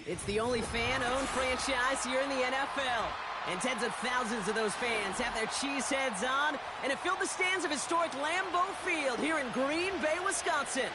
It's the only fan-owned franchise here in the NFL. And tens of thousands of those fans have their cheese heads on and have filled the stands of historic Lambeau Field here in Green Bay, Wisconsin.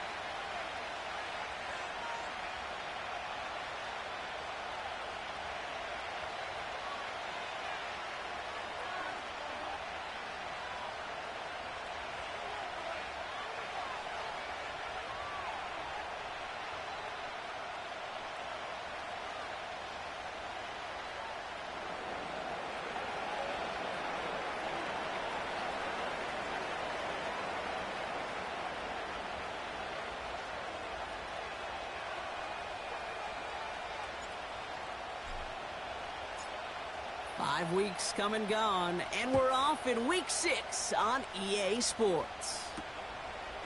Five weeks come and gone, and we're off in Week 6 on EA Sports.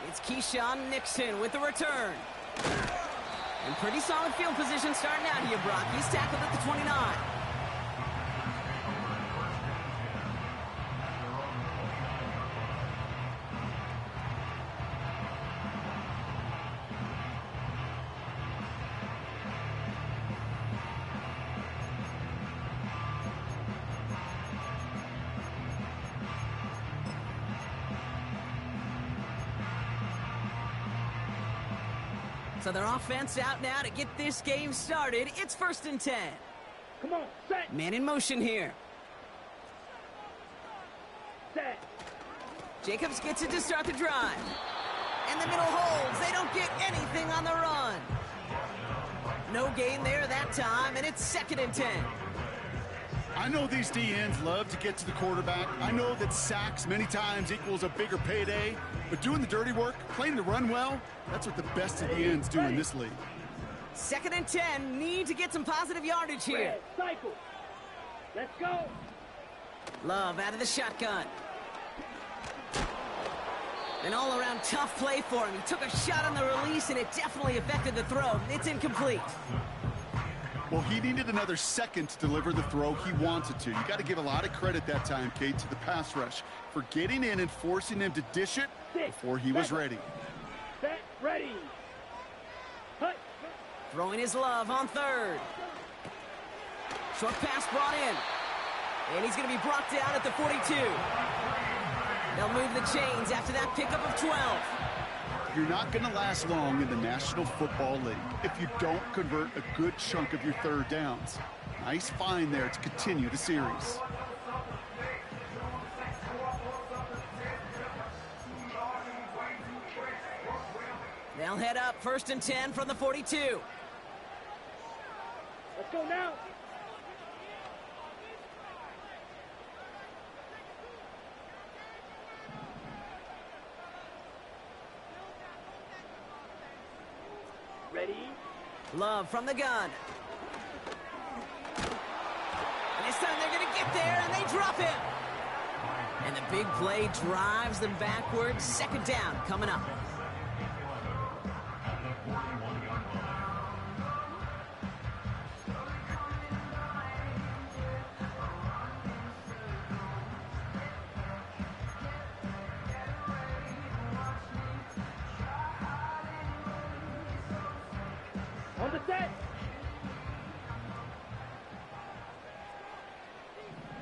It's Keyshawn Nixon with the return. And pretty solid field position starting out here, Brock. He's tackled at the 29. So their offense out now to get this game started. It's 1st and 10. Come on, set. Man in motion here. Set. Jacobs gets it to start the drive. And the middle holds. They don't get anything on the run. No gain there that time, and it's 2nd and 10. I know these DNs love to get to the quarterback. I know that sacks many times equals a bigger payday, but doing the dirty work, playing the run well, that's what the best of the ends do in this league. 2nd and 10, need to get some positive yardage here. Cycle. Let's go. Love out of the shotgun. An all-around tough play for him. He took a shot on the release, and it definitely affected the throw. It's incomplete. Well, he needed another second to deliver the throw he wanted to. You got to give a lot of credit that time, Kate, to the pass rush for getting in and forcing him to dish it before he was ready. Set, ready. Hut. Throwing his love on 3rd. Short pass brought in. And he's going to be brought down at the 42. They'll move the chains after that pickup of 12. You're not going to last long in the National Football League if you don't convert a good chunk of your 3rd downs. Nice find there to continue the series. They'll head up 1st and 10 from the 42. Let's go now. Ready? Love from the gun. And this time they're going to get there, and they drop him. And the big play drives them backwards. 2nd down coming up. On the set.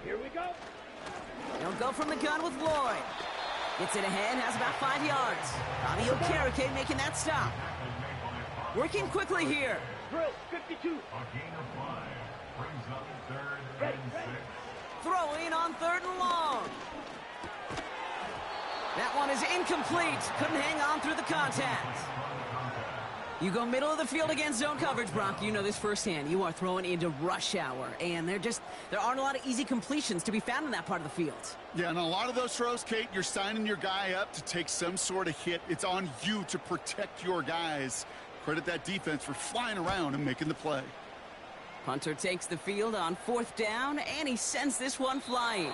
Here we go. They'll go from the gun with Lloyd. Gets it ahead, has about 5 yards. Bobby Okereke making that stop. Working quickly here. Drill, 52. A gain of 5. Brings up 3rd and 6. Throwing on 3rd and long. That one is incomplete. Couldn't hang on through the contact. You go middle of the field against zone coverage, Brock. You know this firsthand. You are throwing into rush hour, and there aren't a lot of easy completions to be found in that part of the field. Yeah, and a lot of those throws, Kate, you're signing your guy up to take some sort of hit. It's on you to protect your guys. Credit that defense for flying around and making the play. Punter takes the field on 4th down, and he sends this one flying.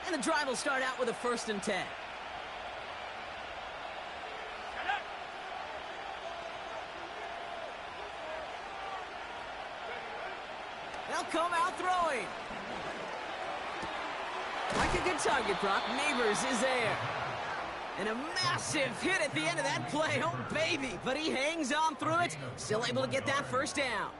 And the drive will start out with a 1st and 10. They'll come out throwing. Like a good target, Brock. Neighbors is there. And a massive hit at the end of that play. Oh, baby. But he hangs on through it. Still able to get that 1st down.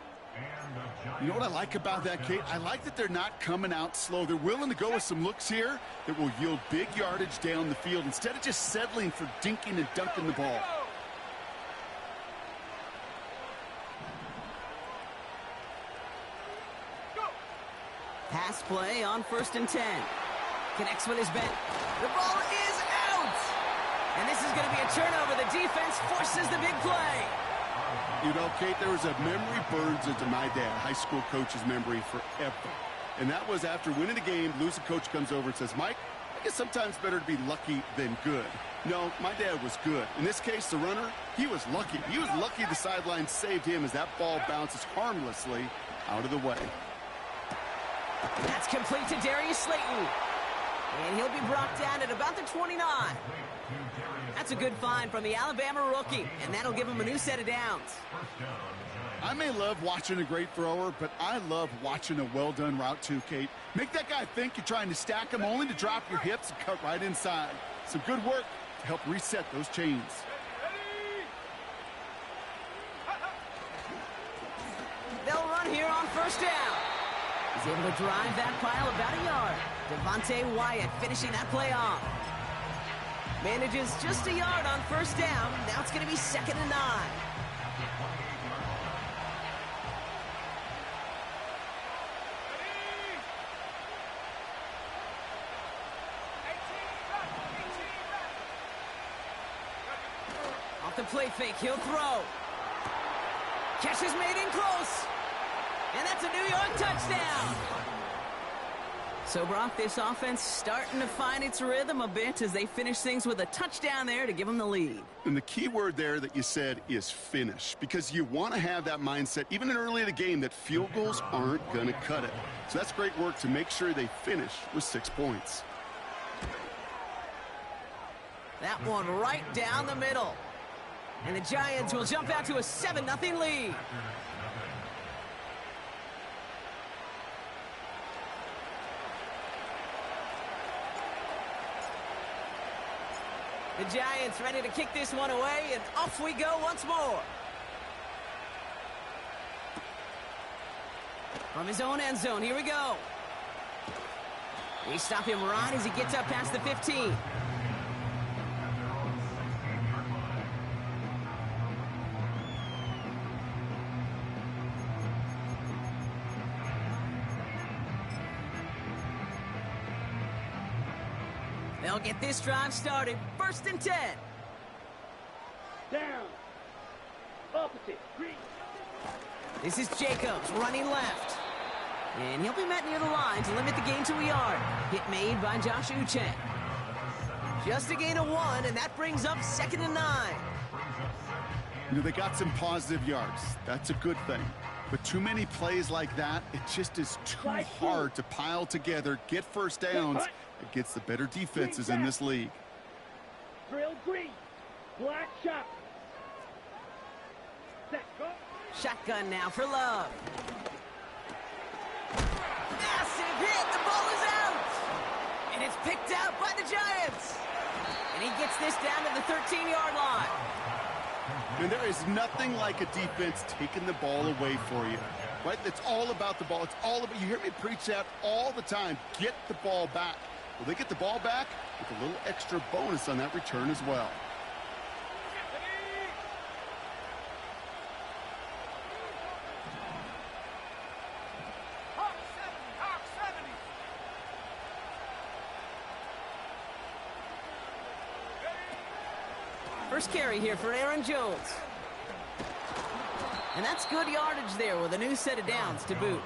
You know what I like about that, Kate? I like that they're not coming out slow. They're willing to go with some looks here that will yield big yardage down the field instead of just settling for dinking and dunking the ball. Pass play on 1st and 10. Connects with his bet. The ball is out! And this is going to be a turnover. The defense forces the big play. You know, Kate, there was a memory burns into my dad, high school coach's memory forever. And that was after winning a game, losing coach comes over and says, Mike, I guess sometimes better to be lucky than good. No, my dad was good. In this case, the runner, he was lucky. He was lucky the sideline saved him as that ball bounces harmlessly out of the way. That's complete to Darius Slayton. And he'll be brought down at about the 29. That's a good find from the Alabama rookie, and that'll give him a new set of downs. I may love watching a great thrower, but I love watching a well-done route too, Kate. Make that guy think you're trying to stack him only to drop your hips and cut right inside. Some good work to help reset those chains. They'll run here on 1st down. He's able to drive that pile about a yard. Devontae Wyatt finishing that play off. Manages just a yard on 1st down. Now it's going to be 2nd and 9. Off the play fake, he'll throw. Catch is made in close. And that's a New York touchdown. So, Brock, this offense starting to find its rhythm a bit as they finish things with a touchdown there to give them the lead. And the key word there that you said is finish, because you want to have that mindset, even early in the game, that field goals aren't going to cut it. So that's great work to make sure they finish with 6 points. That one right down the middle. And the Giants will jump out to a 7-0 lead. The Giants ready to kick this one away, and off we go once more. From his own end zone, here we go. We stop him right as he gets up past the 15. They'll get this drive started. 1st and 10. Down. Opposite. Green. This is Jacobs running left. And he'll be met near the line to limit the gain to a yard. Hit made by Josh Uche. Just a gain of 1, and that brings up 2nd and 9. You know, they got some positive yards. That's a good thing. But too many plays like that, it just is too hard to pile together, get 1st downs against the better defenses in this league. Drill green. Black shot. Set, go. Shotgun now for Love. Massive hit. The ball is out. And it's picked out by the Giants. And he gets this down to the 13-yard line. And there is nothing like a defense taking the ball away for you. Right? It's all about the ball. It's all about, you hear me preach that all the time. Get the ball back. Well, they get the ball back with a little extra bonus on that return as well. First carry here for Aaron Jones. And that's good yardage there with a new set of downs to boot.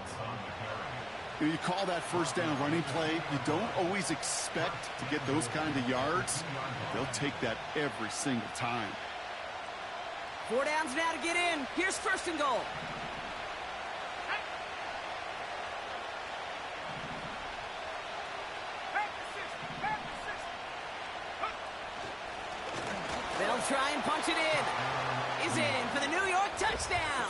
You call that 1st down running play. You don't always expect to get those kind of yards. They'll take that every single time. 4 downs now to get in. Here's 1st and goal. launch it in. Is in for the New York touchdown.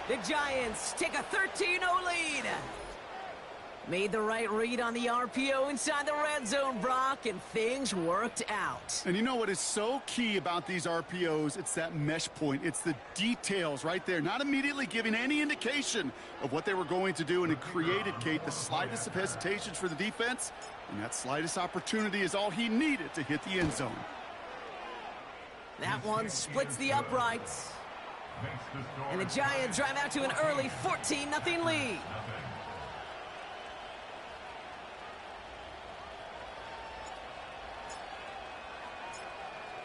The Giants take a 13-0 lead. Made the right read on the RPO inside the red zone, Brock, and things worked out. And you know what is so key about these RPOs? It's that mesh point. It's the details right there. Not immediately giving any indication of what they were going to do, and it created, Kate, the slightest of hesitations for the defense, and that slightest opportunity is all he needed to hit the end zone. That one splits the uprights. And the Giants drive out to an early 14-0 lead.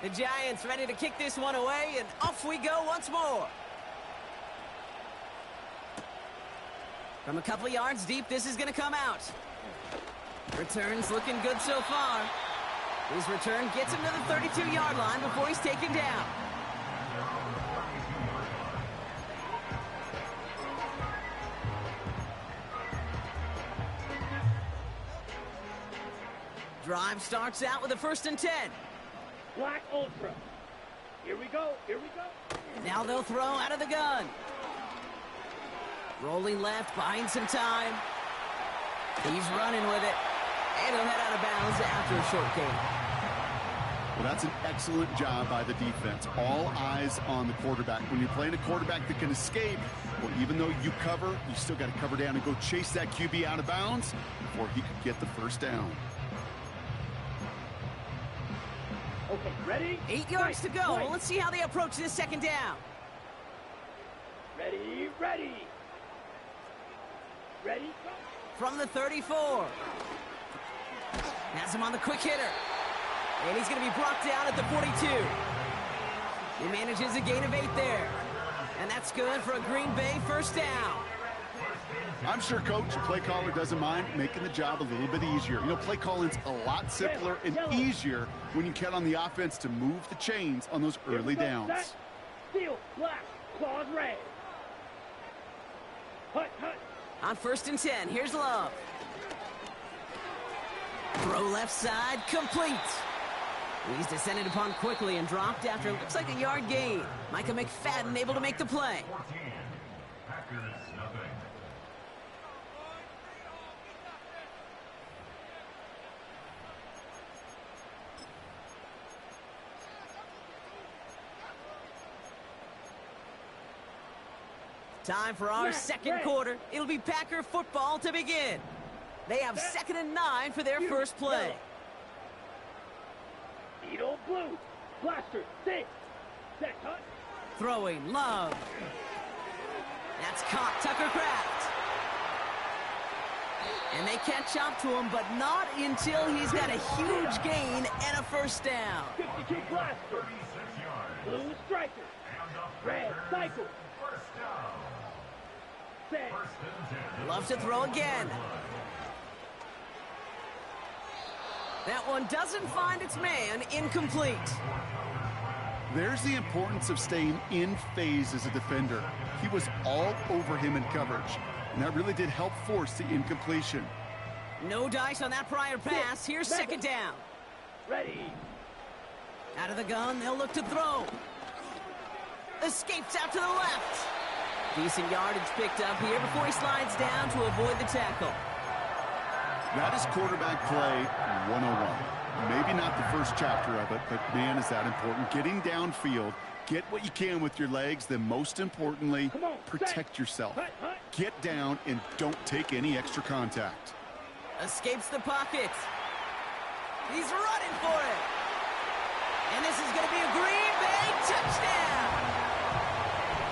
The Giants ready to kick this one away, and off we go once more. From a couple yards deep, this is going to come out. Return's looking good so far. His return gets him to the 32-yard line before he's taken down. Drive starts out with a 1st and 10. Black Ultra. Here we go. Here we go. Now they'll throw out of the gun. Rolling left, buying some time. He's running with it. And he'll head out of bounds after a short gain. Well, that's an excellent job by the defense. All eyes on the quarterback. When you're playing a quarterback that can escape, well, even though you cover, you still got to cover down and go chase that QB out of bounds before he could get the first down. Okay, ready? 8 yards to go. Well, let's see how they approach this second down. Ready, ready. Ready, go. From the 34. Has him on the quick hitter. And he's going to be brought down at the 42. He manages a gain of 8 there. And that's good for a Green Bay first down. I'm sure, Coach, the play caller doesn't mind making the job a little bit easier. You know, play calling's a lot simpler and easier when you count on the offense to move the chains on those early downs. Steel, black, claws red. Hut, hut. On 1st and 10, here's Love. Throw left side, complete. He's descended upon quickly and dropped after looks like a yard gain. Micah McFadden able to make the play. 14. Packers, nothing. Time for our second quarter. It'll be Packer football to begin. They have 2nd and 9 for their first play. Needle blue. Blaster, six. Set, hut. Throwing, Love. That's caught, Tucker Kraft. And they catch up to him, but not until he's got a huge gain and a first down. 52 blaster. 36 yards. Blue striker. Red cycle. First down. Set. 1st and 10. Love to throw again. That one doesn't find its man, incomplete. There's the importance of staying in phase as a defender. He was all over him in coverage, and that really did help force the incompletion. No dice on that prior pass. Here's 2nd down. Ready. Out of the gun, they'll look to throw. Escapes out to the left. Decent yardage picked up here before he slides down to avoid the tackle. That is quarterback play 101. Maybe not the first chapter of it, but man, is that important. Getting downfield, get what you can with your legs, then most importantly, protect yourself. Get down and don't take any extra contact. Escapes the pocket. He's running for it. And this is going to be a Green Bay touchdown.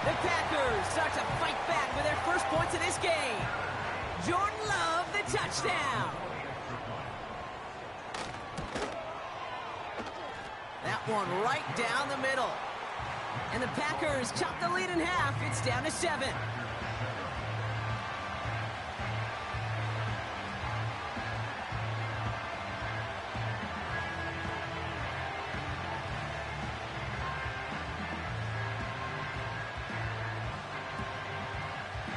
The Packers start to fight back with their first points of this game. Jordan Love, the touchdown. That one right down the middle. And the Packers chop the lead in half. It's down to 7.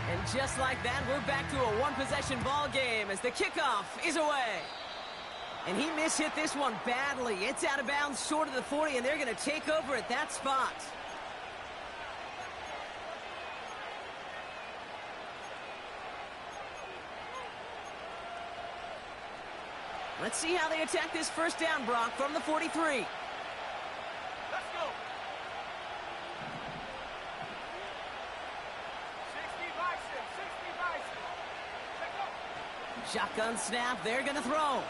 And just like that, we're back to a one-possession ball game as the kickoff is away. And he mishit this one badly. It's out of bounds short of the 40, and they're going to take over at that spot. Let's see how they attack this first down, Brock, from the 43. Let's go. 60 Bison, 60 Bison. Let's go. Shotgun snap, they're going to throw.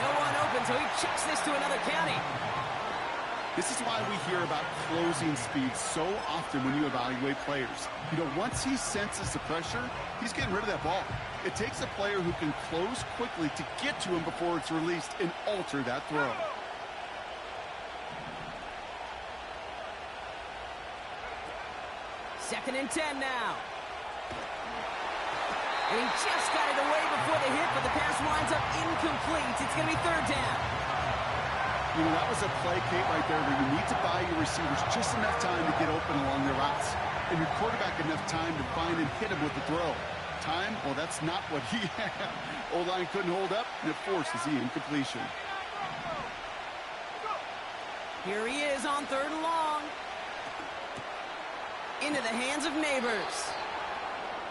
No one open, so he chucks this to another county. This is why we hear about closing speed so often when you evaluate players. You know, once he senses the pressure, he's getting rid of that ball. It takes a player who can close quickly to get to him before it's released and alter that throw. Second and 10 now. And he just got it away before the hit, but the pass winds up incomplete. It's going to be third down. You know, that was a play, Kate, right there where you need to buy your receivers just enough time to get open along their routes. And your quarterback enough time to find and hit him with the throw. Time, well, that's not what he had. O-line couldn't hold up, and it forces the incompletion. Here he is on third and long. Into the hands of Neighbors.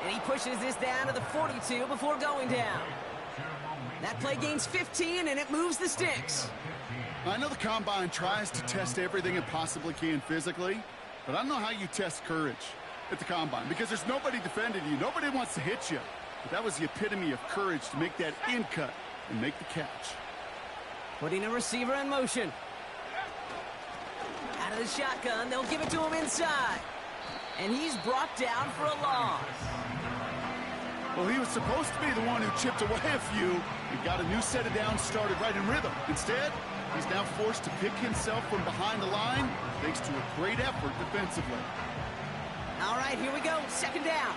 And he pushes this down to the 42 before going down. That play gains 15, and it moves the sticks. I know the Combine tries to test everything it possibly can physically, but I don't know how you test courage at the Combine because there's nobody defending you. Nobody wants to hit you. But that was the epitome of courage to make that in cut and make the catch. Putting a receiver in motion. Out of the shotgun, they'll give it to him inside. And he's brought down for a loss. Well, he was supposed to be the one who chipped away a few. He got a new set of downs started right in rhythm. Instead, he's now forced to pick himself from behind the line thanks to a great effort defensively. All right, here we go. Second down.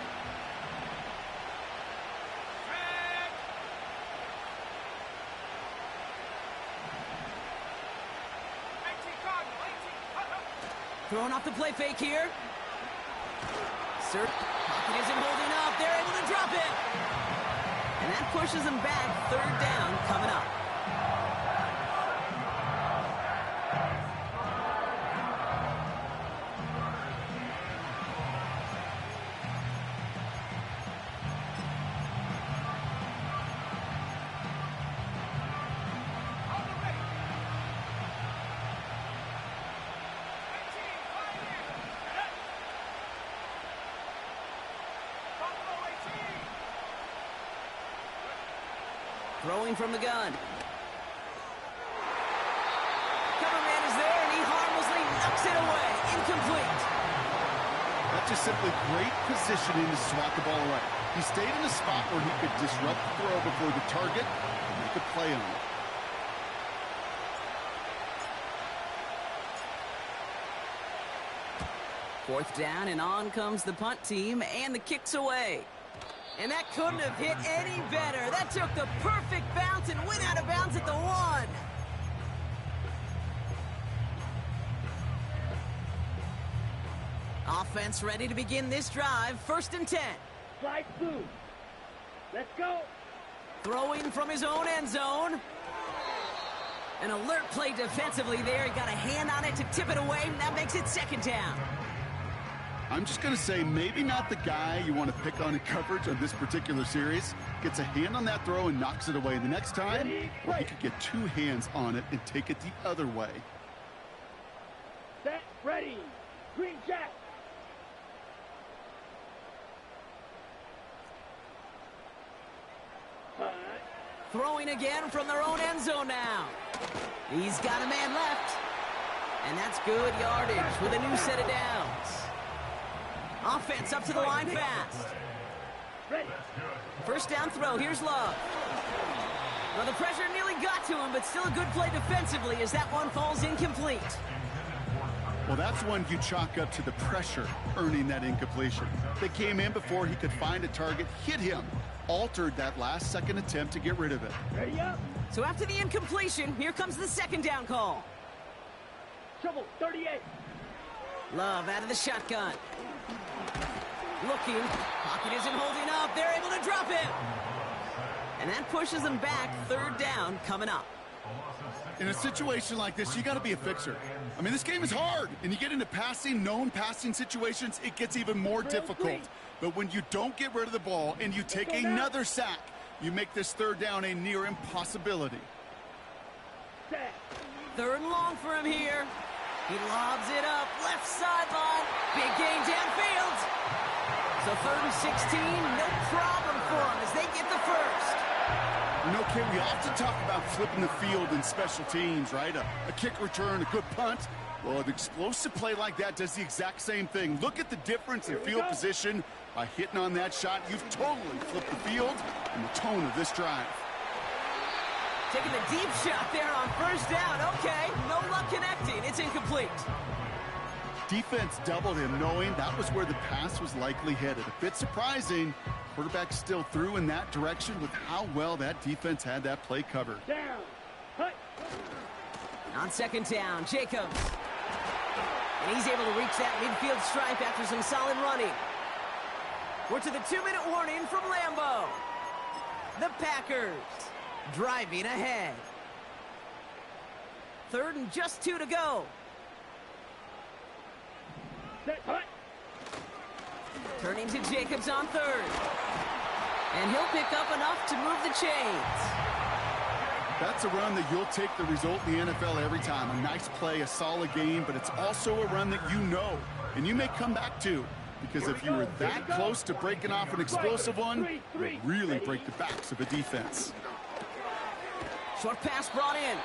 Throwing off the play fake here. Pocket isn't holding up. They're able to drop it. And that pushes them back. Third down coming up. Throwing from the gun. Cover man is there, and he harmlessly knocks it away. Incomplete. That's just simply great positioning to swat the ball away. He stayed in a spot where he could disrupt the throw before the target and make a play on it. Fourth down, and on comes the punt team, and the kick's away. And that couldn't have hit any better. That took the perfect bounce and went out of bounds at the 1. Offense ready to begin this drive. First and 10. Slide through. Let's go. Throwing from his own end zone. An alert play defensively there. He got a hand on it to tip it away, and that makes it second down. I'm just going to say maybe not the guy you want to pick on in coverage on this particular series. Gets a hand on that throw and knocks it away. The next time, well, he could get two hands on it and take it the other way. Set, ready. Green Jack. Throwing again from their own end zone now. He's got a man left. And that's good yardage with a new set of downs. Offense up to the line fast. Ready. First down throw. Here's Love. Well, the pressure nearly got to him, but still a good play defensively as that one falls incomplete. Well, that's one you chalk up to the pressure earning that incompletion. They came in before he could find a target, hit him, altered that last second attempt to get rid of it. Ready up. So after the incompletion, here comes the second down call. Trouble, 38. Love out of the shotgun. Looking. Pocket isn't holding up. They're able to drop it. And that pushes them back. Third down coming up. In a situation like this, you got to be a fixer. I mean, this game is hard, and you get into known passing situations, it gets even more difficult. But when you don't get rid of the ball and you take another sack, you make this third down a near impossibility. Third and long for him here. He lobs it up, left sideline. Big gain downfield. So 3rd and 16, no problem for him as they get the first. You know, Kim, we often talk about flipping the field in special teams, right? A kick return, a good punt. Well, an explosive play like that does the exact same thing. Look at the difference in field position. By hitting on that shot, you've totally flipped the field and the tone of this drive. Taking the deep shot there on first down. Okay, no luck connecting. It's incomplete. Defense doubled him, knowing that was where the pass was likely headed. A bit surprising. Quarterback still threw in that direction with how well that defense had that play covered. Down. Hut. On 2nd down, Jacobs. And he's able to reach that midfield stripe after some solid running. We're to the 2-minute warning from Lambeau. The Packers driving ahead. 3rd and just 2 to go. Set. Hut. Turning to Jacobs on 3rd. And he'll pick up enough to move the chains. That's a run that you'll take the result in the NFL every time. A nice play, a solid game, but it's also a run that you know, and you may come back to. Because if you were that close to breaking off an explosive one, you'll really break the backs of a defense. Short pass brought in.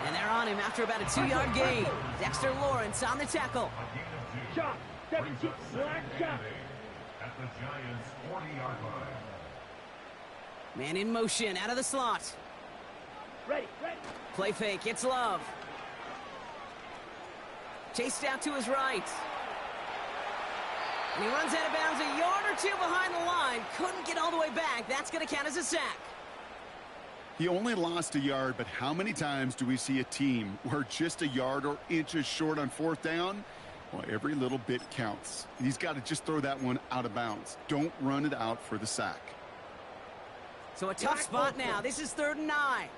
And they're on him after about a 2-yard gain. Dexter Lawrence on the tackle. Shot. 17. Black shot. At the Giants' 40-yard line. Man in motion out of the slot. Ready. Ready. Play fake. It's Love. Chased out to his right. And he runs out of bounds a yard or 2 behind the line. Couldn't get all the way back. That's going to count as a sack. He only lost a yard, but how many times do we see a team where just a yard or inches short on 4th down? Well, every little bit counts. He's got to just throw that one out of bounds. Don't run it out for the sack. So a tough spot now. This is 3rd and 9.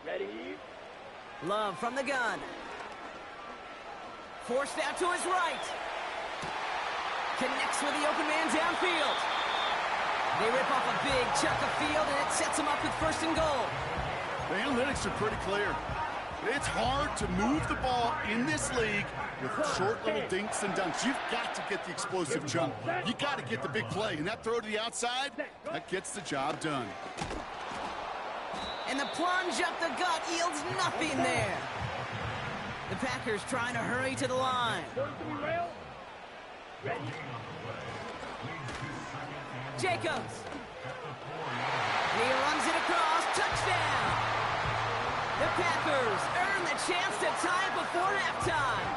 Ready. Love from the gun. Forced out to his right. Connects with the open man downfield. They rip off a big chunk of field, and it sets them up with 1st and goal. The analytics are pretty clear. It's hard to move the ball in this league with short little dinks and dunks. You've got to get the explosive jump. You got to get the big play, and that throw to the outside, that gets the job done. And the plunge up the gut yields nothing there. The Packers trying to hurry to the line. Jacobs. He runs it across. Touchdown. The Packers earn the chance to tie it before halftime.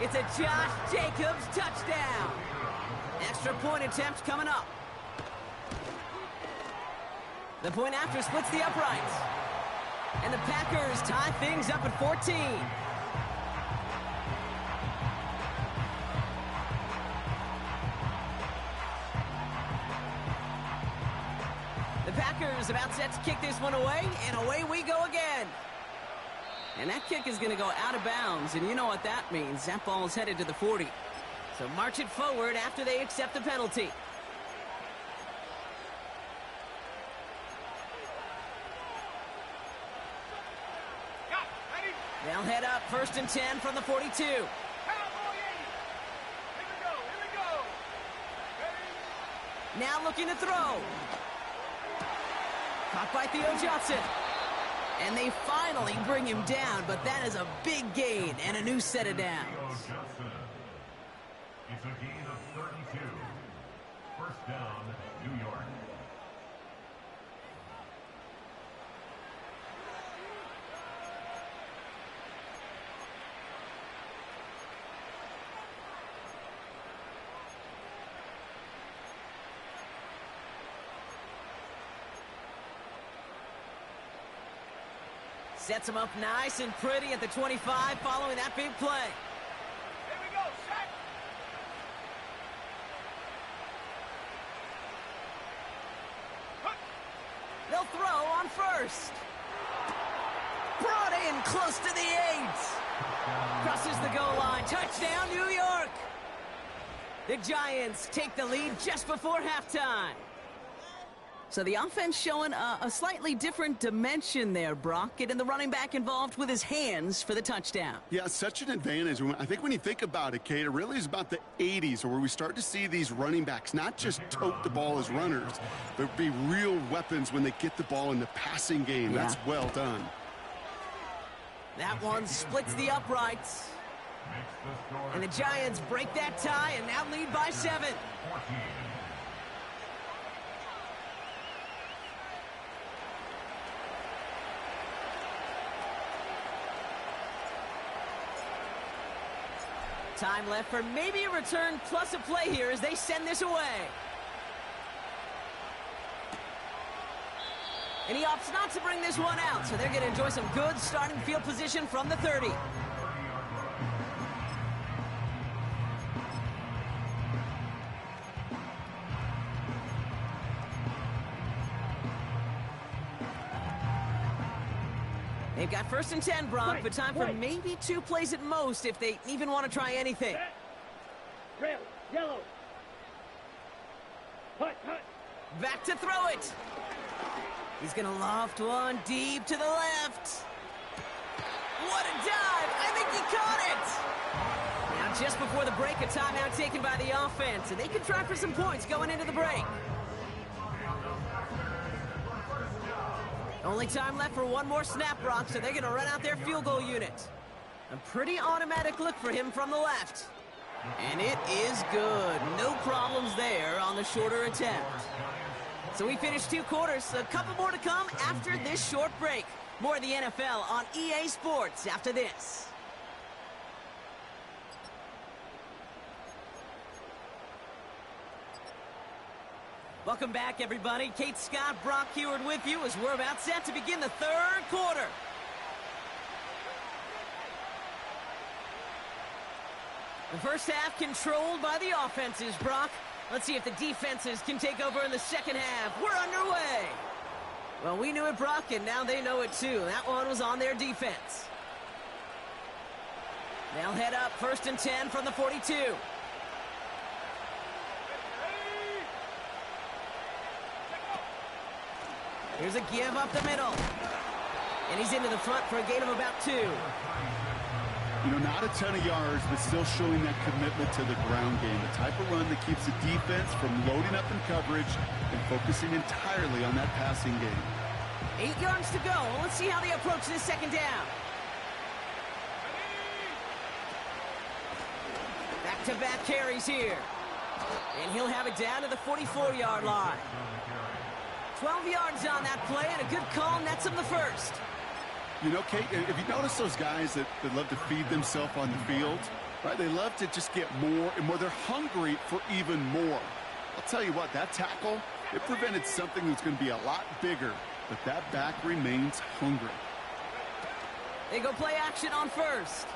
It's a Josh Jacobs touchdown. Extra point attempt coming up. The point after splits the uprights. And the Packers tie things up at 14. The Packers about set to kick this one away, and away we go again. And that kick is going to go out of bounds, and you know what that means. That ball is headed to the 40. So march it forward after they accept the penalty. They'll head up 1st and 10 from the 42. Cowboy 80. Here we go. Ready? Now looking to throw. Caught by Theo Johnson. And they finally bring him down, but that is a big gain and a new set of downs. It's a gain of 32. 1st down, New York. Sets him up nice and pretty at the 25 following that big play. Here we go. Set. first. Brought in close to the 8. Crosses the goal line. Touchdown, New York. The Giants take the lead just before halftime. So the offense showing a slightly different dimension there, Brock, getting the running back involved with his hands for the touchdown. Yeah, such an advantage. I think when you think about it, Kate, it really is about the 80s where we start to see these running backs not just tote the ball as runners, but be real weapons when they get the ball in the passing game. Yeah. That's well done. That one splits the uprights. And the Giants break that tie and now lead by 7. Time left for maybe a return plus a play here as they send this away. And he opts not to bring this one out, so they're going to enjoy some good starting field position from the 30. They've got 1st and 10, Brock, but time for maybe 2 plays at most if they even want to try anything. Trail, yellow. Hut. Back to throw it. He's going to loft one deep to the left. What a dive. I think he caught it. Now, just before the break, a timeout taken by the offense, and they can try for some points going into the break. Only time left for one more snap, Brock, so they're going to run out their field goal unit. A pretty automatic look for him from the left. And it is good. No problems there on the shorter attempt. So we finished 2 quarters. A couple more to come after this short break. More of the NFL on EA Sports after this. Welcome back, everybody. Kate Scott, Brock Heward with you as we're about set to begin the 3rd quarter. The first half controlled by the offenses, Brock. Let's see if the defenses can take over in the second half. We're underway. Well, we knew it, Brock, and now they know it too. That one was on their defense. They'll head up 1st and 10 from the 42. Here's a give up the middle. And he's into the front for a gain of about 2. You know, not a ton of yards, but still showing that commitment to the ground game. The type of run that keeps the defense from loading up in coverage and focusing entirely on that passing game. 8 yards to go. Let's see how they approach this second down. Back-to-back carries here. And he'll have it down to the 44-yard line. 12 yards on that play, and a good call nets him the first. You know, Kate, if you notice those guys that love to feed themselves on the field, right? They love to just get more and more. They're hungry for even more. I'll tell you what, that tackle, it prevented something that's going to be a lot bigger, but that back remains hungry. They go play action on first.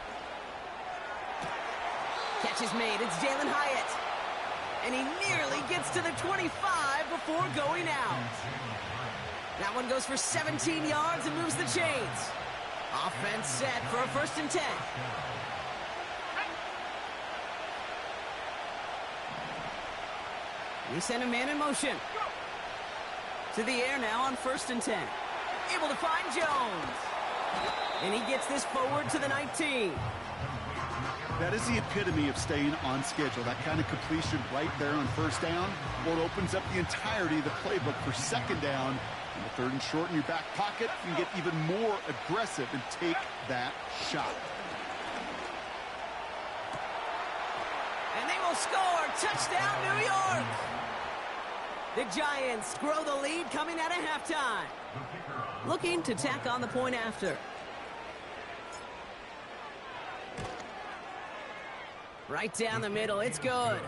Catch is made. It's Jalen Hyatt. And he nearly gets to the 25 before going out. That one goes for 17 yards and moves the chains. Offense set for a 1st and 10. We send a man in motion. To the air now on 1st and 10. Able to find Jones. And he gets this forward to the 19. That is the epitome of staying on schedule. That kind of completion right there on 1st down. Well, it opens up the entirety of the playbook for 2nd down. And the 3rd and short in your back pocket, you can get even more aggressive and take that shot. And they will score. Touchdown, New York. The Giants grow the lead coming out of halftime. Looking to tack on the point after. Right down the middle. It's good.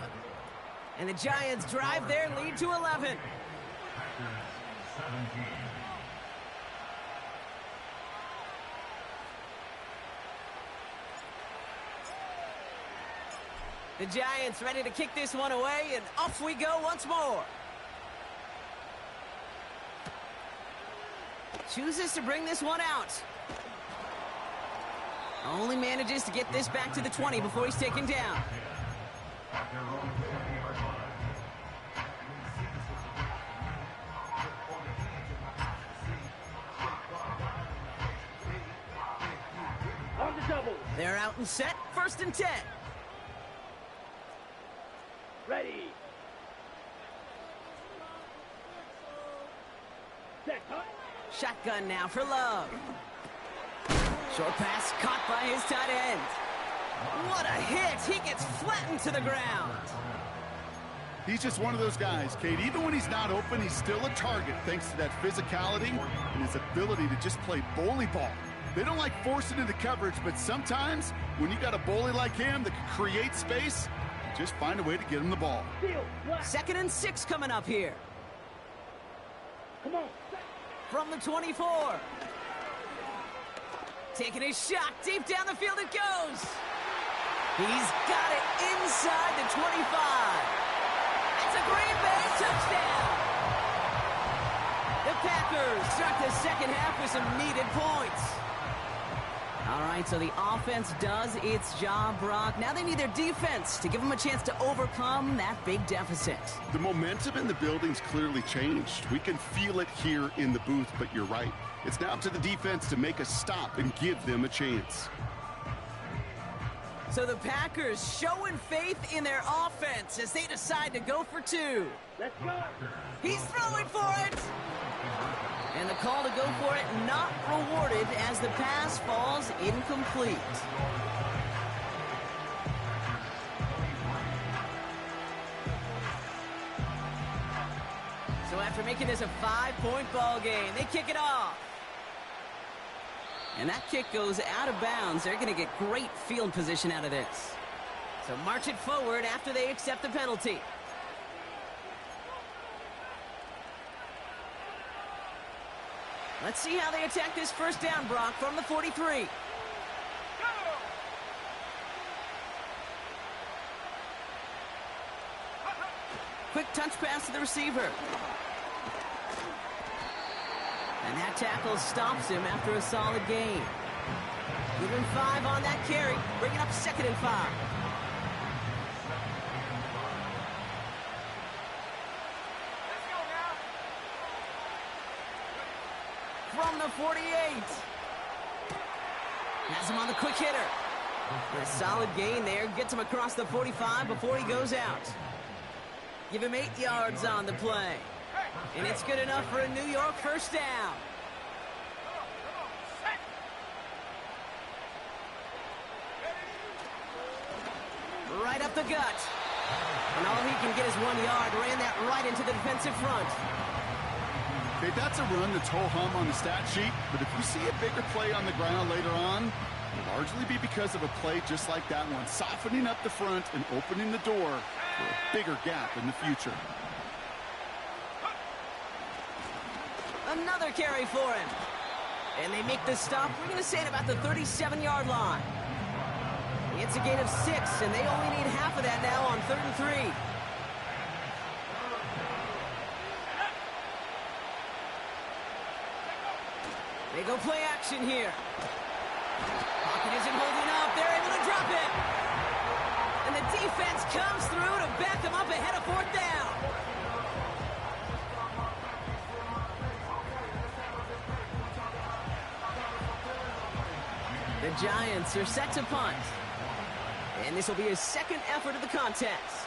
And the Giants drive their lead to 11. The Giants ready to kick this one away, and off we go once more. Chooses to bring this one out. Only manages to get this back to the 20 before he's taken down. On the double. They're out and set. 1st and 10. Ready. Set. Cut. Shotgun now for Love. Short pass caught by his tight end. What a hit! He gets flattened to the ground. He's just one of those guys, Kate. Even when he's not open, he's still a target thanks to that physicality and his ability to just play bully ball. They don't like forcing into coverage, but sometimes when you got a bully like him that can create space, you just find a way to get him the ball. Steal. Black. 2nd and 6 coming up here. Come on. From the 24. Taking his shot. Deep down the field it goes. He's got it inside the 25. It's a Green Bay touchdown. The Packers start the 2nd half with some needed points. All right, so the offense does its job, Brock. Now they need their defense to give them a chance to overcome that big deficit. The momentum in the building's clearly changed. We can feel it here in the booth, but you're right. It's now up to the defense to make a stop and give them a chance. So the Packers showing faith in their offense as they decide to go for 2. Let's go. He's throwing for it. And the call to go for it not rewarded as the pass falls incomplete. So after making this a 5-point ball game, they kick it off. And that kick goes out of bounds. They're going to get great field position out of this. So march it forward after they accept the penalty. Let's see how they attack this 1st down, Brock, from the 43. Quick touch pass to the receiver. And that tackle stops him after a solid gain. Give him 5 on that carry. Bring it up 2nd and 5. Let's go now. From the 48. Has him on the quick hitter. A solid gain there. Gets him across the 45 before he goes out. Give him 8 yards on the play. And it's good enough for a New York 1st down. Right up the gut. And all he can get is 1 yard. Ran that right into the defensive front. Okay, that's a run that's ho-hum on the stat sheet, but if you see a bigger play on the ground later on, it'll largely be because of a play just like that one, softening up the front and opening the door for a bigger gap in the future. Another carry for him. And they make the stop, we're going to say at about the 37-yard line. It's a gain of 6, and they only need half of that now on 3rd and 3. They go play action here. Pocket isn't holding up. They're able to drop it. And the defense comes through to back them up ahead of 4th down. The Giants are set to punt. And this will be his 2nd effort of the contest.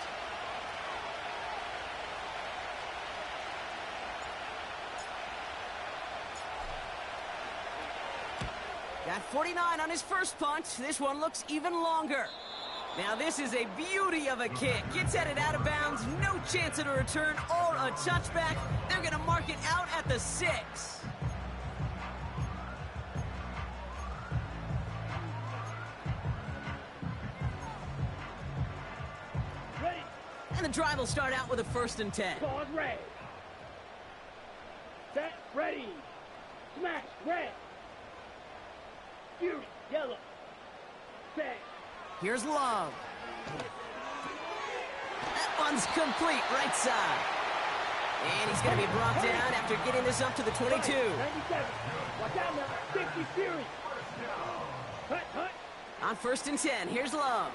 Got 49 on his first punt. This one looks even longer. Now this is a beauty of a kick. Gets headed out of bounds. No chance at a return or a touchback. They're going to mark it out at the 6. And the drive will start out with a 1st and 10. Pause red. Set. Ready. Smash. Red. Fury. Yellow. Set. Here's Love. That one's complete right side. And he's going to be brought down after getting this up to the 22. 97. Watch out now. 50 series. Hut, hut. On 1st and 10, here's Love.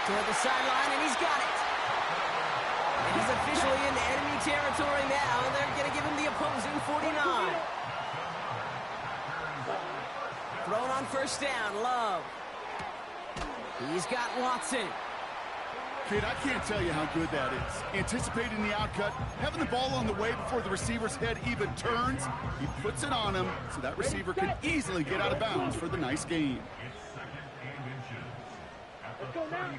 Toward the sideline, and he's got it. And he's officially in enemy territory now. They're going to give him the opposing 49. Thrown on 1st down, Love. He's got Watson. Kid, I can't tell you how good that is. Anticipating the outcut, having the ball on the way before the receiver's head even turns. He puts it on him so that receiver can easily get out of bounds for the nice gain. Let's go now.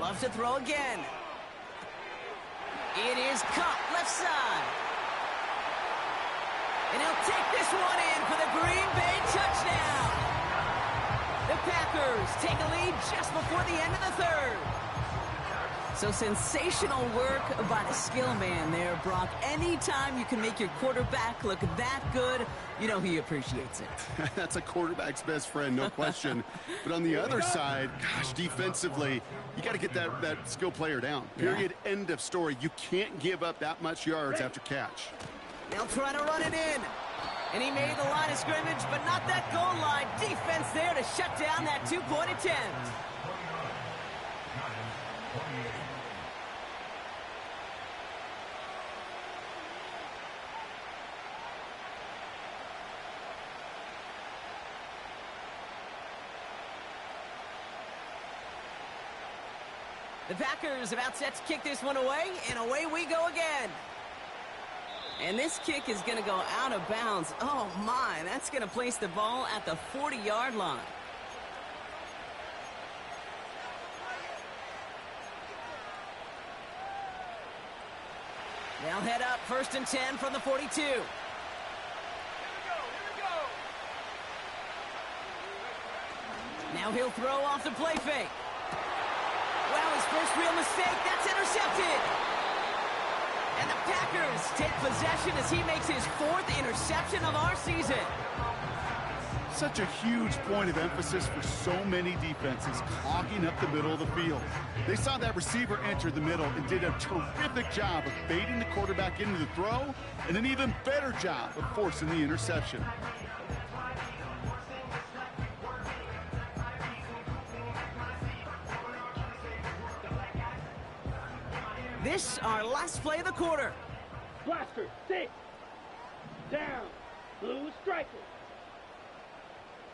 Loves to throw again. It is caught left side. And he'll take this one in for the Green Bay touchdown. The Packers take a lead just before the end of the 3rd. So sensational work by the skill man there, Brock. Anytime you can make your quarterback look that good, you know he appreciates it. That's a quarterback's best friend, no question. But on the other side, gosh, defensively, you got to get that skill player down. Period, end of story. You can't give up that much yards after catch. They'll try to run it in. And he made the line of scrimmage, but not that goal line. Defense there to shut down that two-point attempt. The Packers about set to kick this one away, and away we go again. And this kick is going to go out of bounds. Oh, my. That's going to place the ball at the 40-yard line. They'll head up 1st and 10 from the 42. Here we go. Now he'll throw off the play fake. Wow, his first real mistake. That's intercepted. And the Packers take possession as he makes his 4th interception of our season. Such a huge point of emphasis for so many defenses, clogging up the middle of the field. They saw that receiver enter the middle and did a terrific job of baiting the quarterback into the throw, and an even better job of forcing the interception. This, our last play of the quarter. Blaster, 6. Down. Blue striker.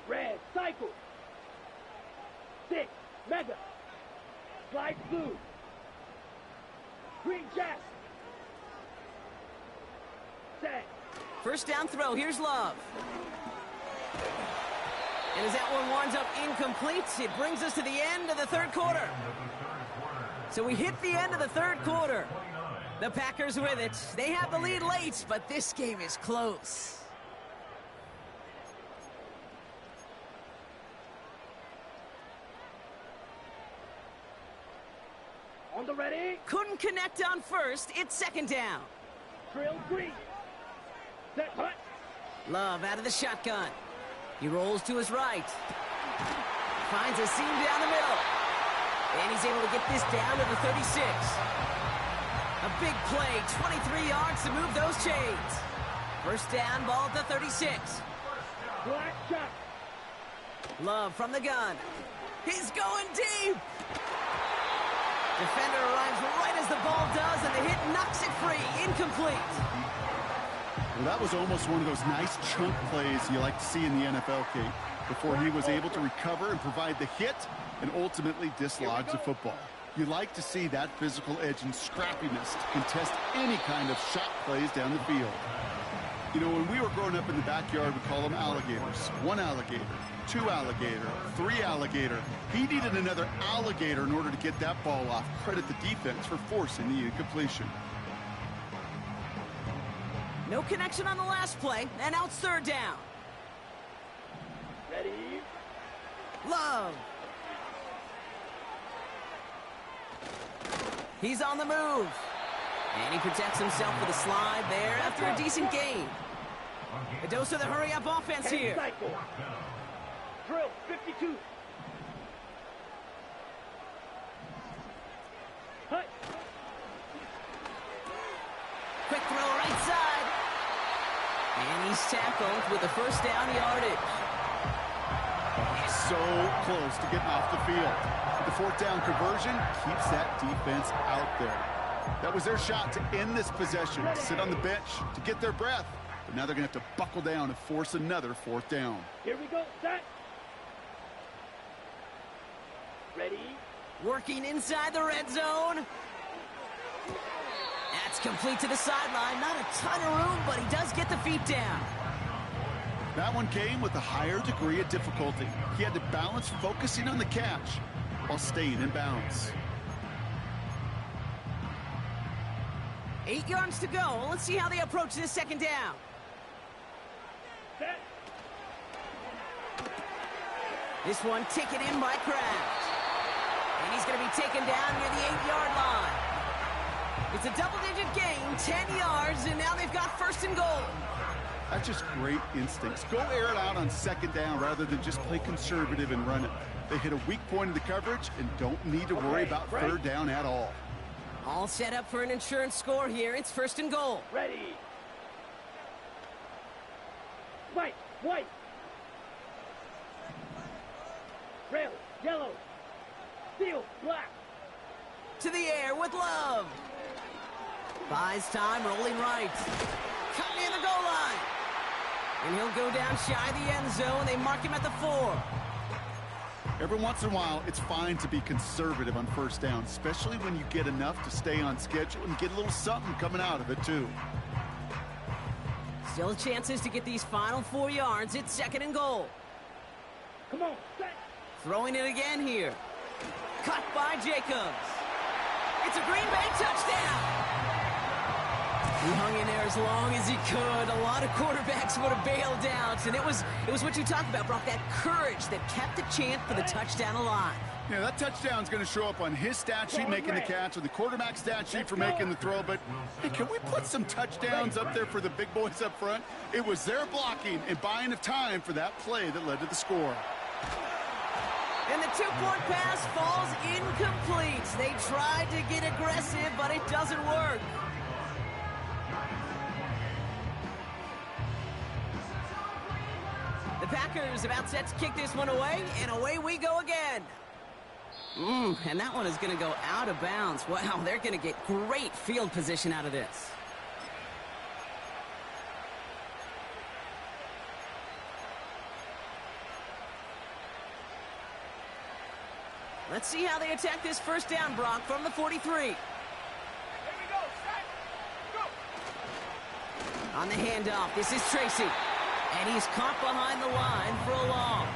Red cycle. 6. Mega. Slide blue. Green jack. Set. 1st down throw. Here's Love. And as that one winds up incomplete, it brings us to the end of the 3rd quarter. So we hit the end of the 3rd quarter. The Packers with it. They have the lead late, but this game is close. On the ready. Couldn't connect on 1st. It's 2nd down. Trail green. Set hut. Love out of the shotgun. He rolls to his right. Finds a seam down the middle. And he's able to get this down to the 36. A big play, 23 yards to move those chains. 1st down, ball at the 36. Black shot. Love from the gun. He's going deep. Defender arrives right as the ball does, and the hit knocks it free. Incomplete. Well, that was almost one of those nice chunk plays you like to see in the NFL, Kate, before he was able to recover and provide the hit and ultimately dislodge the football. You like to see that physical edge and scrappiness to contest any kind of shot plays down the field. You know, when we were growing up in the backyard, we call them alligators. 1 alligator, 2 alligator, 3 alligator. He needed another alligator in order to get that ball off. Credit the defense for forcing the incompletion. No connection on the last play, and now it's 3rd down. Ready. Love. He's on the move. And he protects himself with a slide there after a decent gain. A dose of the hurry-up offense here. Cycle. Drill 52. Hut. he's tackled with a first down yardage. So close to getting off the field. The fourth down conversion keeps that defense out there. That was their shot to end this possession, to sit on the bench, to get their breath. But now they're going to have to buckle down and force another fourth down. Here we go, set. Ready? Working inside the red zone. That's complete to the sideline. Not a ton of room, but he does get the feet down. That one came with a higher degree of difficulty. He had to balance focusing on the catch while staying in bounds. 8 yards to go. Let's see how they approach this second down. Set. This one taken in by Kraft. And he's going to be taken down near the 8-yard line. It's a double-digit gain, 10 yards, and now they've got first and goal. That's just great instincts. Go air it out on second down rather than just play conservative and run it. They hit a weak point in the coverage and don't need to worry about third down at all. All set up for an insurance score here. It's first and goal. Ready. White, white. Red, yellow. Steel, black. To the air with Love. Buys time, rolling right. Cut near the goal line. And he'll go down shy of the end zone. They mark him at the 4. Every once in a while, it's fine to be conservative on first down, especially when you get enough to stay on schedule and get a little something coming out of it, too. Still chances to get these final 4 yards. It's second and goal. Come on, set. Throwing it again here. Cut by Jacobs. It's a Green Bay touchdown. He hung in there as long as he could. A lot of quarterbacks would have bailed out. And it was what you talked about, Brock, that courage that kept the chant for the touchdown alive. Yeah, that touchdown's going to show up on his stat sheet making the catch or the quarterback stat sheet for making the throw. But, hey, can we put some touchdowns up there for the big boys up front? It was their blocking and buying of time for that play that led to the score. And the 2-point pass falls incomplete. They tried to get aggressive, but it doesn't work. The Packers about set to kick this one away, and away we go again. And that one is going to go out of bounds. Wow, they're going to get great field position out of this. Let's see how they attack this first down, Brock, from the 43. Here we go, set, go. On the handoff, this is Tracy. And he's caught behind the line for a loss.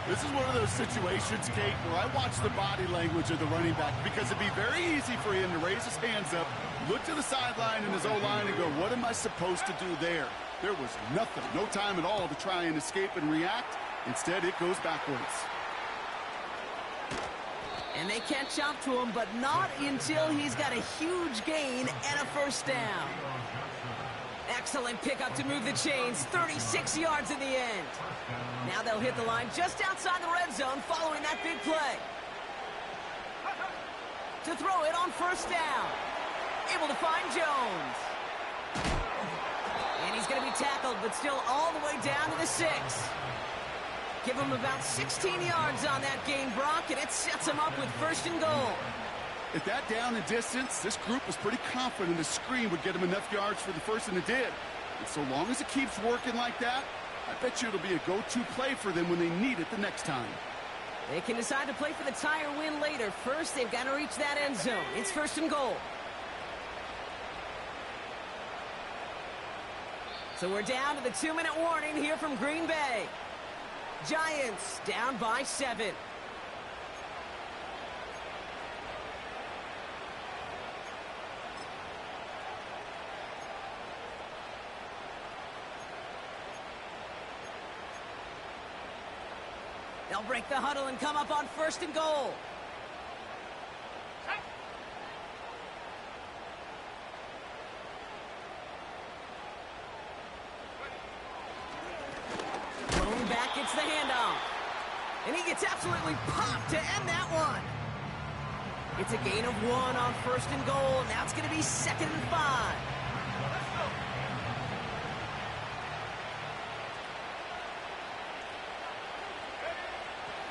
This is one of those situations, Kate, where I watch the body language of the running back because it'd be very easy for him to raise his hands up, look to the sideline in his O-line and go, what am I supposed to do there? There was nothing, no time at all to try and escape and react. Instead, it goes backwards. And they catch up to him, but not until he's got a huge gain and a first down. Excellent pickup to move the chains, 36 yards in the end. Now they'll hit the line just outside the red zone following that big play. To throw it on first down. Able to find Jones. And he's going to be tackled, but still all the way down to the 6. Give him about 16 yards on that gain, Brock, and it sets him up with first and goal. At that down and distance, this group was pretty confident the screen would get him enough yards for the first, and it did. And so long as it keeps working like that, I bet you it'll be a go-to play for them when they need it the next time. They can decide to play for the tie or win later. First, they've got to reach that end zone. It's first and goal. So we're down to the 2-minute warning here from Green Bay. Giants down by 7. They'll break the huddle and come up on first and goal. Thrown back, gets the handoff. And he gets absolutely popped to end that one. It's a gain of 1 on first and goal. Now it's going to be 2nd and 5.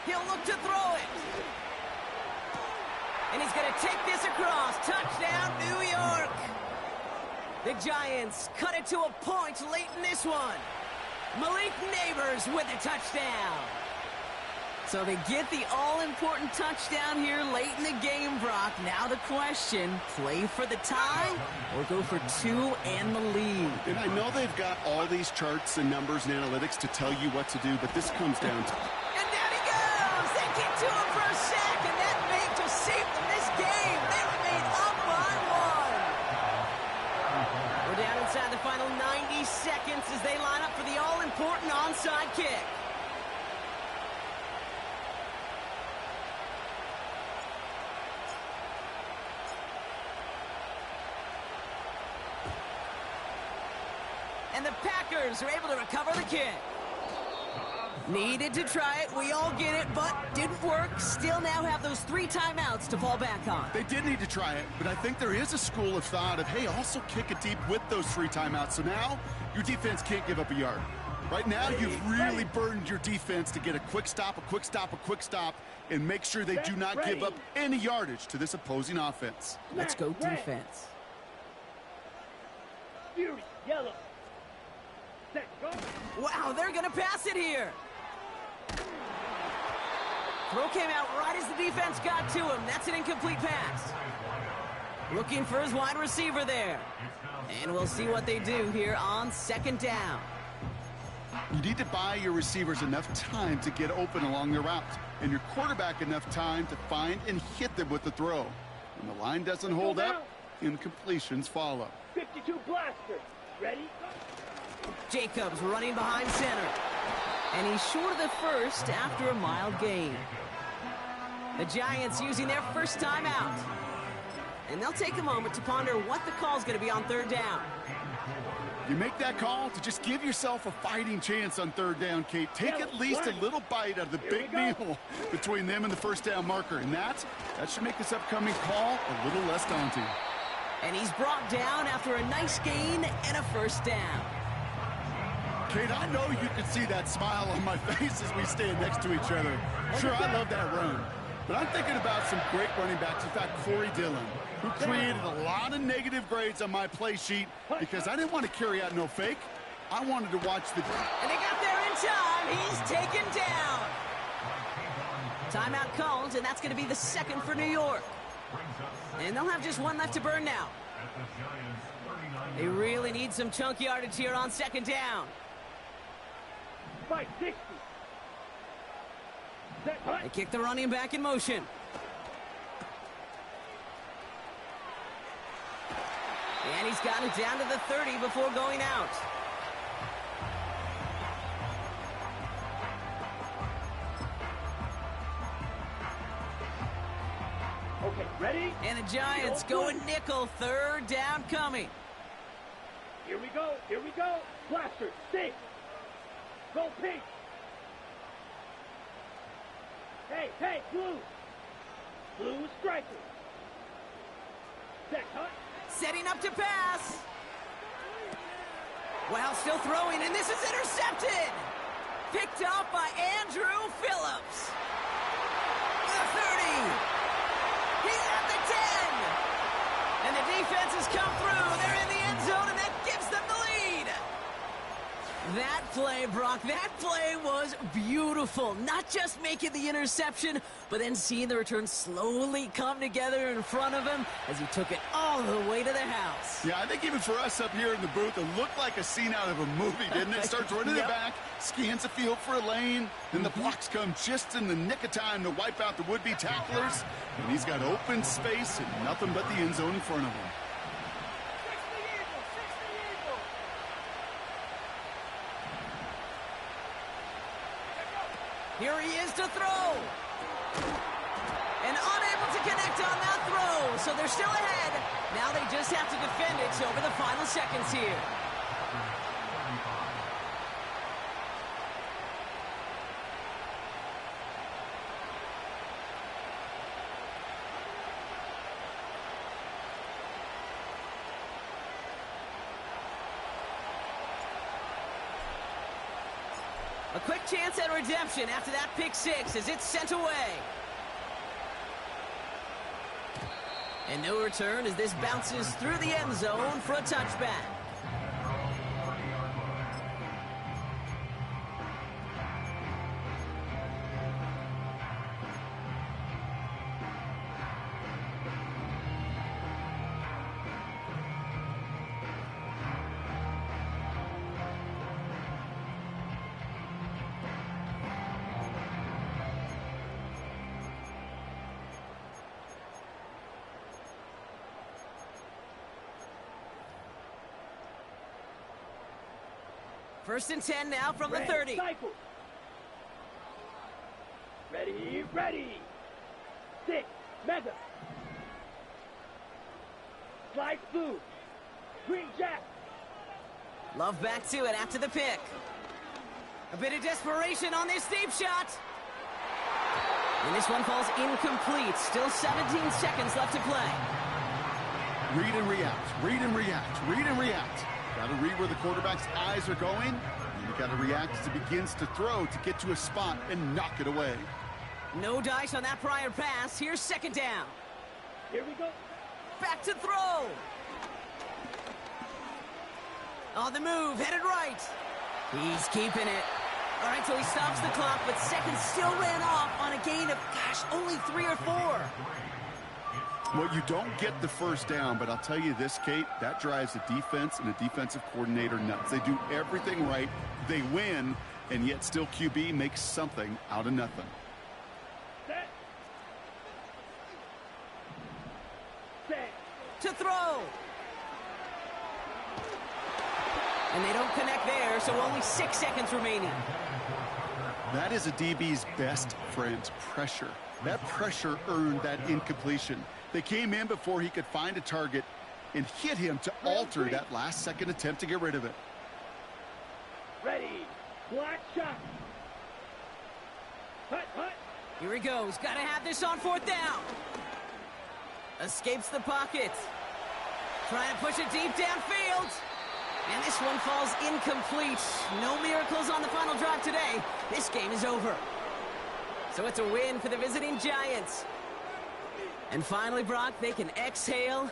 He'll look to throw it. And he's going to take this across. Touchdown, New York. The Giants cut it to a point late in this one. Malik Neighbors with a touchdown. So they get the all-important touchdown here late in the game, Brock. Now the question, play for the tie or go for two and the lead? And I know they've got all these charts and numbers and analytics to tell you what to do, but this comes down to... And down he goes! They get to him for a sack, and that may just save them this game. They remain up by one. We're down inside the final 90 seconds as they line up for the all-important onside kick. And the Packers are able to recover the kick. Needed to try it. We all get it, but didn't work. Still now have those 3 timeouts to fall back on. They did need to try it, but I think there is a school of thought of, hey, also kick it deep with those 3 timeouts. So now your defense can't give up a yard. Right now, you've really burdened your defense to get a quick stop, and make sure they do not give up any yardage to this opposing offense. Let's go defense. Fury, yellow. Set, go. Wow, they're going to pass it here. Throw came out right as the defense got to him. That's an incomplete pass. Looking for his wide receiver there. And we'll see what they do here on second down. You need to buy your receivers enough time to get open along their route, and your quarterback enough time to find and hit them with the throw. When the line doesn't hold up, incompletions follow. 52 blaster. Ready? Jacobs running behind center. And he's short of the first after a mild gain. The Giants using their first time out. And they'll take a moment to ponder what the call is going to be on third down. You make that call to just give yourself a fighting chance on third down, Kate. Take at least a little bite out of the big meal between them and the first down marker. And that should make this upcoming call a little less daunting. And he's brought down after a nice gain and a first down. Kate, I know you can see that smile on my face as we stand next to each other. Sure, I love that run. But I'm thinking about some great running backs. In fact, Corey Dillon, who created a lot of negative grades on my play sheet because I didn't want to carry out no fake. I wanted to watch the... And they got there in time. He's taken down. Timeout called, and that's going to be the second for New York. And they'll have just one left to burn now. They really need some chunk yardage here on second down. 560. They kick the running back in motion. And he's got it down to the 30 before going out. Okay, ready? And the Giants going nickel, third down coming. Here we go, here we go. Blaster, stay. Go pink. Hey, hey, blue. Blue striker. Set, cut. Setting up to pass. Well, still throwing, and this is intercepted. Picked up by Andrew Phillips. The 30. He's at the 10. And the defense has come through. They're in the end zone, and that gives them the lead. That play, Brock, that play was beautiful. Not just making the interception, but then seeing the return slowly come together in front of him as he took it all the way to the house. Yeah, I think even for us up here in the booth, it looked like a scene out of a movie, didn't it? Starts running the back, scans the field for a lane, then the blocks come just in the nick of time to wipe out the would-be tacklers, and he's got open space and nothing but the end zone in front of him. Here he is to throw. And unable to connect on that throw. So they're still ahead. Now they just have to defend it over the final seconds here. A quick chance at redemption after that pick six as it's sent away. And no return as this bounces through the end zone for a touchback. First and 10 now from the 30. Cycle. Ready, ready. 6, mega. Slide through. Green jack. Love back to it after the pick. A bit of desperation on this deep shot. And this one falls incomplete. Still 17 seconds left to play. Read and react, read and react, read and react. Got to read where the quarterback's eyes are going. And you got to react as he begins to throw to get to a spot and knock it away. No dice on that prior pass. Here's second down. Here we go. Back to throw. On the move, headed right. He's keeping it. All right, so he stops the clock, but seconds still ran off on a gain of, gosh, only 3 or 4. Well, you don't get the first down, but I'll tell you this, Kate, that drives the defense and the defensive coordinator nuts. They do everything right, they win, and yet still QB makes something out of nothing. Set. Set. To throw. And they don't connect there, so only 6 seconds remaining. That is a DB's best friend, pressure. That pressure earned that incompletion. They came in before he could find a target and hit him to alter that last-second attempt to get rid of it. Ready. Black shot. Hut, hut. Here he goes. Got to have this on fourth down. Escapes the pocket. Trying to push it deep downfield. And this one falls incomplete. No miracles on the final drive today. This game is over. So it's a win for the visiting Giants. And finally, Brock, they can exhale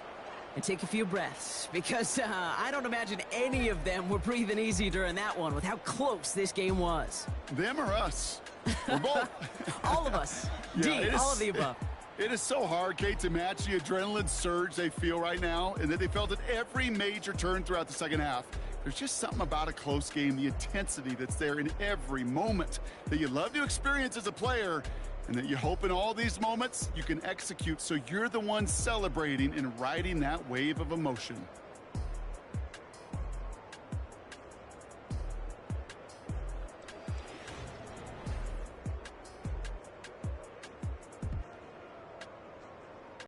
and take a few breaths. Because I don't imagine any of them were breathing easy during that one with how close this game was. Them or us? We're both. All of us. Yeah, D, all of the above. It is so hard, Kate, to match the adrenaline surge they feel right now, and that they felt at every major turn throughout the second half. There's just something about a close game, the intensity that's there in every moment that you love to experience as a player, and that you hope in all these moments you can execute so you're the one celebrating and riding that wave of emotion.